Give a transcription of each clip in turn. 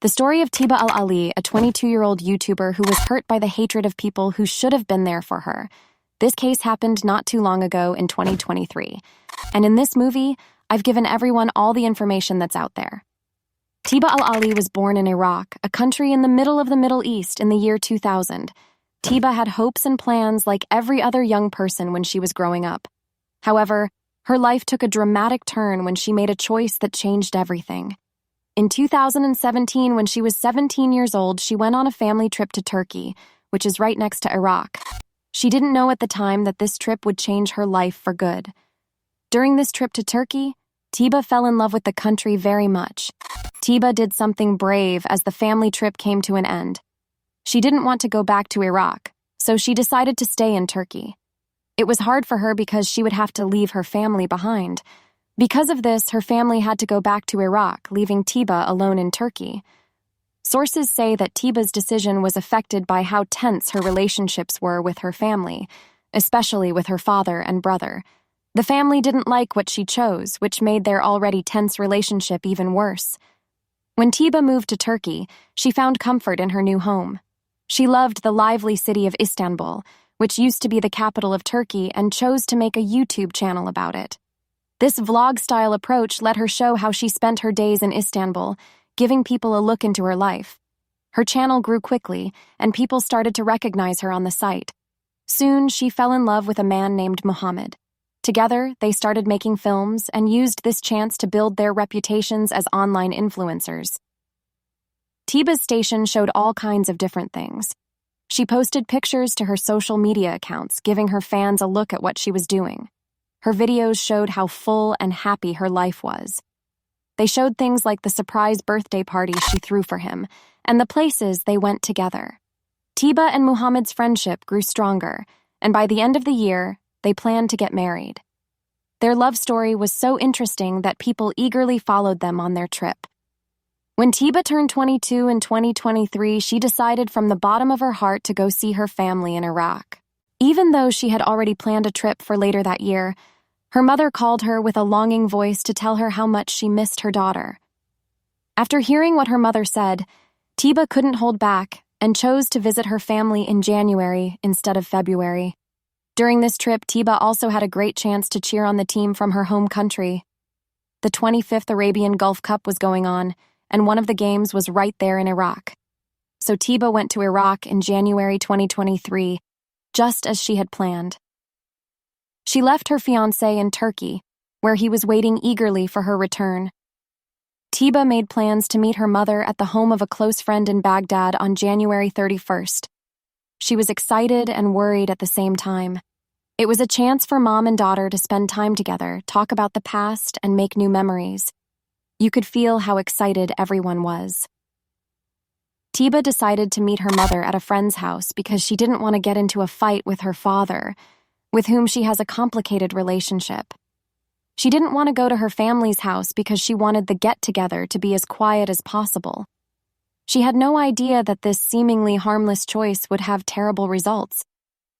The story of Tiba al-Ali, a 22-year-old YouTuber who was hurt by the hatred of people who should have been there for her. This case happened not too long ago in 2023. And in this movie, I've given everyone all the information that's out there. Tiba al-Ali was born in Iraq, a country in the middle of the Middle East, in the year 2000. Tiba had hopes and plans like every other young person when she was growing up. However, her life took a dramatic turn when she made a choice that changed everything. In 2017, when she was 17 years old, she went on a family trip to Turkey, which is right next to Iraq. She didn't know at the time that this trip would change her life for good. During this trip to Turkey, Tiba fell in love with the country very much. Tiba did something brave as the family trip came to an end. She didn't want to go back to Iraq, so she decided to stay in Turkey. It was hard for her because she would have to leave her family behind. Because of this, her family had to go back to Iraq, leaving Tiba alone in Turkey. Sources say that Tiba's decision was affected by how tense her relationships were with her family, especially with her father and brother. The family didn't like what she chose, which made their already tense relationship even worse. When Tiba moved to Turkey, she found comfort in her new home. She loved the lively city of Istanbul, which used to be the capital of Turkey, and chose to make a YouTube channel about it. This vlog-style approach let her show how she spent her days in Istanbul, giving people a look into her life. Her channel grew quickly, and people started to recognize her on the site. Soon, she fell in love with a man named Muhammad. Together, they started making films and used this chance to build their reputations as online influencers. Tiba's station showed all kinds of different things. She posted pictures to her social media accounts, giving her fans a look at what she was doing. Her videos showed how full and happy her life was. They showed things like the surprise birthday party she threw for him and the places they went together. Tiba and Muhammad's friendship grew stronger, and by the end of the year, they planned to get married. Their love story was so interesting that people eagerly followed them on their trip. When Tiba turned 22 in 2023, she decided from the bottom of her heart to go see her family in Iraq. Even though she had already planned a trip for later that year, her mother called her with a longing voice to tell her how much she missed her daughter. After hearing what her mother said, Tiba couldn't hold back and chose to visit her family in January instead of February. During this trip, Tiba also had a great chance to cheer on the team from her home country. The 25th Arabian Gulf Cup was going on, and one of the games was right there in Iraq. So Tiba went to Iraq in January 2023, just as she had planned. She left her fiancé in Turkey, where he was waiting eagerly for her return. Tiba made plans to meet her mother at the home of a close friend in Baghdad on January 31st. She was excited and worried at the same time. It was a chance for mom and daughter to spend time together, talk about the past, and make new memories. You could feel how excited everyone was. Tiba decided to meet her mother at a friend's house because she didn't want to get into a fight with her father, with whom she has a complicated relationship. She didn't want to go to her family's house because she wanted the get-together to be as quiet as possible. She had no idea that this seemingly harmless choice would have terrible results.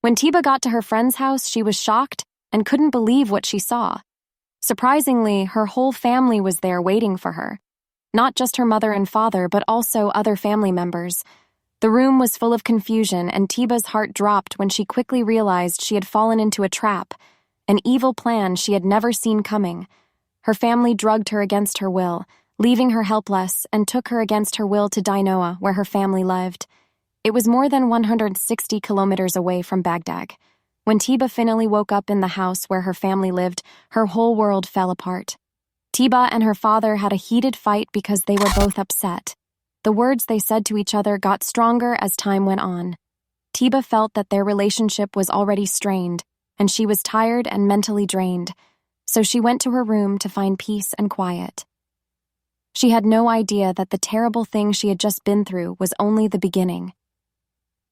When Tiba got to her friend's house, she was shocked and couldn't believe what she saw. Surprisingly, her whole family was there waiting for her. Not just her mother and father, but also other family members. The room was full of confusion, and Tiba's heart dropped when she quickly realized she had fallen into a trap, an evil plan she had never seen coming. Her family drugged her against her will, leaving her helpless, and took her against her will to Dinoa, where her family lived. It was more than 160 kilometers away from Baghdad. When Tiba finally woke up in the house where her family lived, her whole world fell apart. Tiba and her father had a heated fight because they were both upset. The words they said to each other got stronger as time went on. Tiba felt that their relationship was already strained, and she was tired and mentally drained, so she went to her room to find peace and quiet. She had no idea that the terrible thing she had just been through was only the beginning.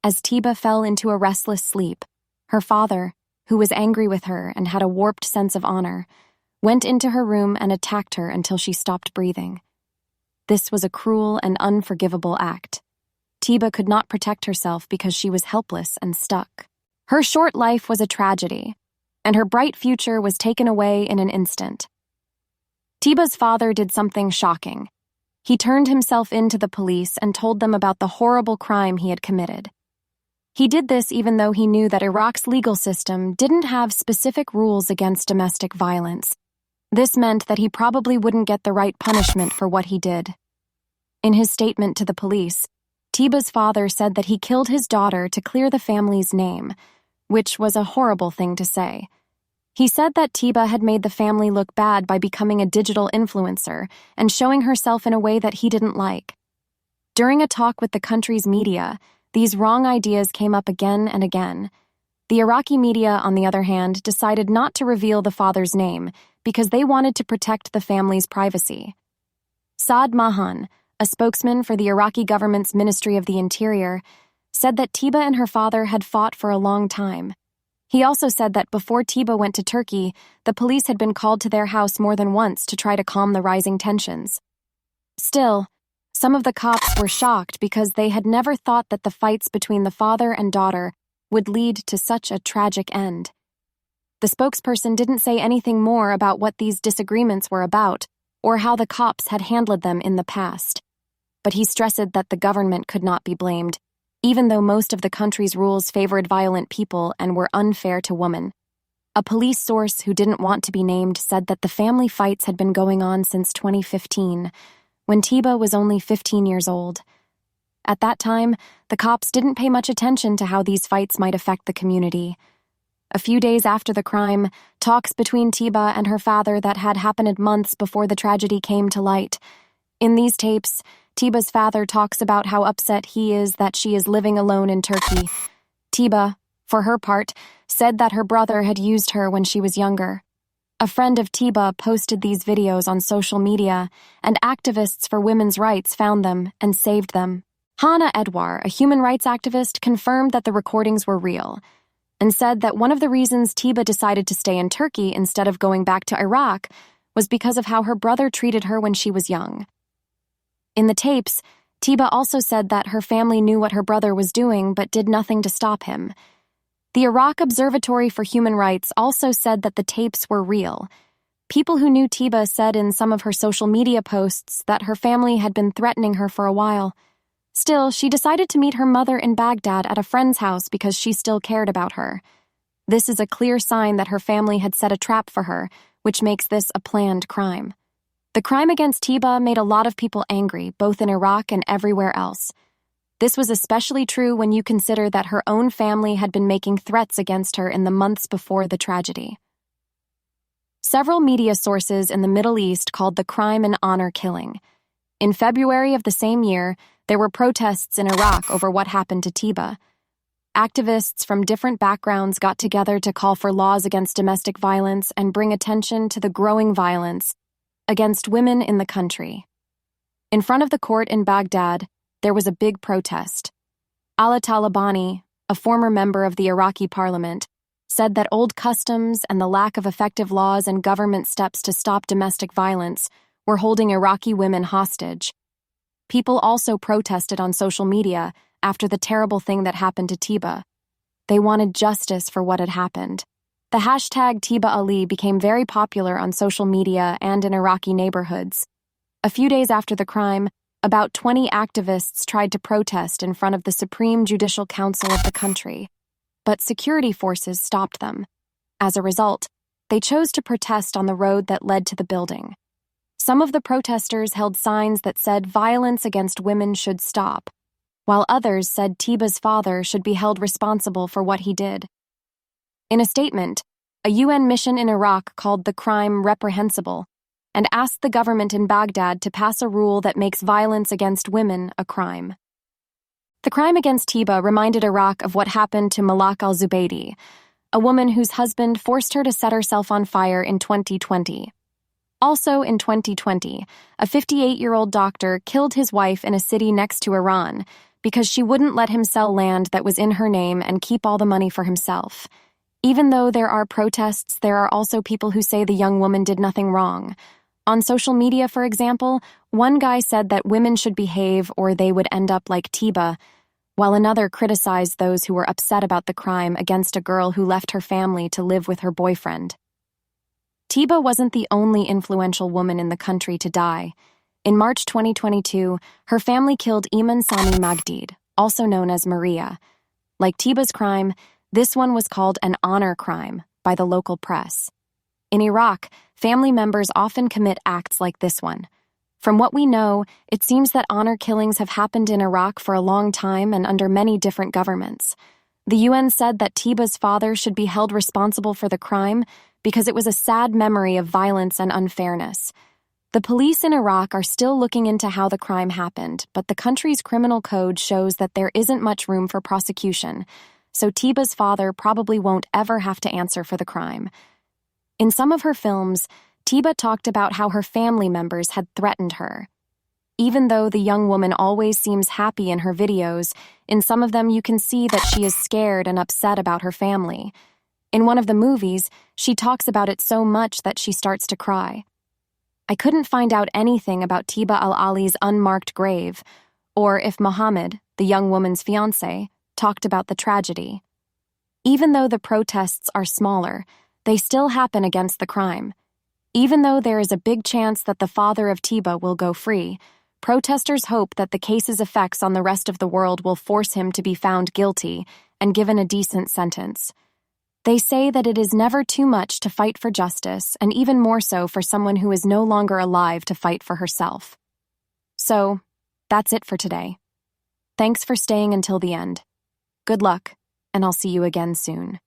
As Tiba fell into a restless sleep, her father, who was angry with her and had a warped sense of honor, went into her room and attacked her until she stopped breathing. This was a cruel and unforgivable act. Tiba could not protect herself because she was helpless and stuck. Her short life was a tragedy, and her bright future was taken away in an instant. Tiba's father did something shocking. He turned himself in to the police and told them about the horrible crime he had committed. He did this even though he knew that Iraq's legal system didn't have specific rules against domestic violence. This meant that he probably wouldn't get the right punishment for what he did. In his statement to the police, Tiba's father said that he killed his daughter to clear the family's name, which was a horrible thing to say. He said that Tiba had made the family look bad by becoming a digital influencer and showing herself in a way that he didn't like. During a talk with the country's media, these wrong ideas came up again and again. The Iraqi media, on the other hand, decided not to reveal the father's name because they wanted to protect the family's privacy. Saad Mahan, a spokesman for the Iraqi government's Ministry of the Interior, said that Tiba and her father had fought for a long time. He also said that before Tiba went to Turkey, the police had been called to their house more than once to try to calm the rising tensions. Still, some of the cops were shocked because they had never thought that the fights between the father and daughter would lead to such a tragic end. The spokesperson didn't say anything more about what these disagreements were about or how the cops had handled them in the past. But he stressed that the government could not be blamed, even though most of the country's rules favored violent people and were unfair to women. A police source who didn't want to be named said that the family fights had been going on since 2015, when Tiba was only 15 years old. At that time, the cops didn't pay much attention to how these fights might affect the community. A few days after the crime, talks between Tiba and her father that had happened months before the tragedy came to light. In these tapes, Tiba's father talks about how upset he is that she is living alone in Turkey. Tiba, for her part, said that her brother had used her when she was younger. A friend of Tiba posted these videos on social media, and activists for women's rights found them and saved them. Hana Edwar, a human rights activist, confirmed that the recordings were real, and said that one of the reasons Tiba decided to stay in Turkey instead of going back to Iraq was because of how her brother treated her when she was young. In the tapes, Tiba also said that her family knew what her brother was doing but did nothing to stop him. The Iraq Observatory for Human Rights also said that the tapes were real. People who knew Tiba said in some of her social media posts that her family had been threatening her for a while. Still, she decided to meet her mother in Baghdad at a friend's house because she still cared about her. This is a clear sign that her family had set a trap for her, which makes this a planned crime. The crime against Tiba made a lot of people angry, both in Iraq and everywhere else. This was especially true when you consider that her own family had been making threats against her in the months before the tragedy. Several media sources in the Middle East called the crime an honor killing. In February of the same year, there were protests in Iraq over what happened to Tiba. Activists from different backgrounds got together to call for laws against domestic violence and bring attention to the growing violence against women in the country. In front of the court in Baghdad, there was a big protest. Ala Talabani, a former member of the Iraqi parliament, said that old customs and the lack of effective laws and government steps to stop domestic violence were holding Iraqi women hostage. People also protested on social media after the terrible thing that happened to Tiba. They wanted justice for what had happened. The hashtag Tiba Ali became very popular on social media and in Iraqi neighborhoods. A few days after the crime, about 20 activists tried to protest in front of the Supreme Judicial Council of the country, but security forces stopped them. As a result, they chose to protest on the road that led to the building. Some of the protesters held signs that said violence against women should stop, while others said Tiba's father should be held responsible for what he did. In a statement, a UN mission in Iraq called the crime reprehensible and asked the government in Baghdad to pass a rule that makes violence against women a crime. The crime against Tiba reminded Iraq of what happened to Malak al-Zubaydi, a woman whose husband forced her to set herself on fire in 2020. Also in 2020, a 58-year-old doctor killed his wife in a city next to Iran because she wouldn't let him sell land that was in her name and keep all the money for himself. Even though there are protests, there are also people who say the young woman did nothing wrong. On social media, for example, one guy said that women should behave or they would end up like Tiba, while another criticized those who were upset about the crime against a girl who left her family to live with her boyfriend. Tiba wasn't the only influential woman in the country to die. In March 2022, her family killed Iman Sami Magdid, also known as Maria. Like Tiba's crime, this one was called an honor crime by the local press. In Iraq, family members often commit acts like this one. From what we know, it seems that honor killings have happened in Iraq for a long time and under many different governments. The UN said that Tiba's father should be held responsible for the crime because it was a sad memory of violence and unfairness. The police in Iraq are still looking into how the crime happened, but the country's criminal code shows that there isn't much room for prosecution, so Tiba's father probably won't ever have to answer for the crime. In some of her films, Tiba talked about how her family members had threatened her. Even though the young woman always seems happy in her videos, in some of them you can see that she is scared and upset about her family. In one of the movies, she talks about it so much that she starts to cry. I couldn't find out anything about Tiba al-Ali's unmarked grave, or if Mohammed, the young woman's fiancé, talked about the tragedy. Even though the protests are smaller, they still happen against the crime. Even though there is a big chance that the father of Tiba will go free, protesters hope that the case's effects on the rest of the world will force him to be found guilty and given a decent sentence. They say that it is never too much to fight for justice, and even more so for someone who is no longer alive to fight for herself. So, that's it for today. Thanks for staying until the end. Good luck, and I'll see you again soon.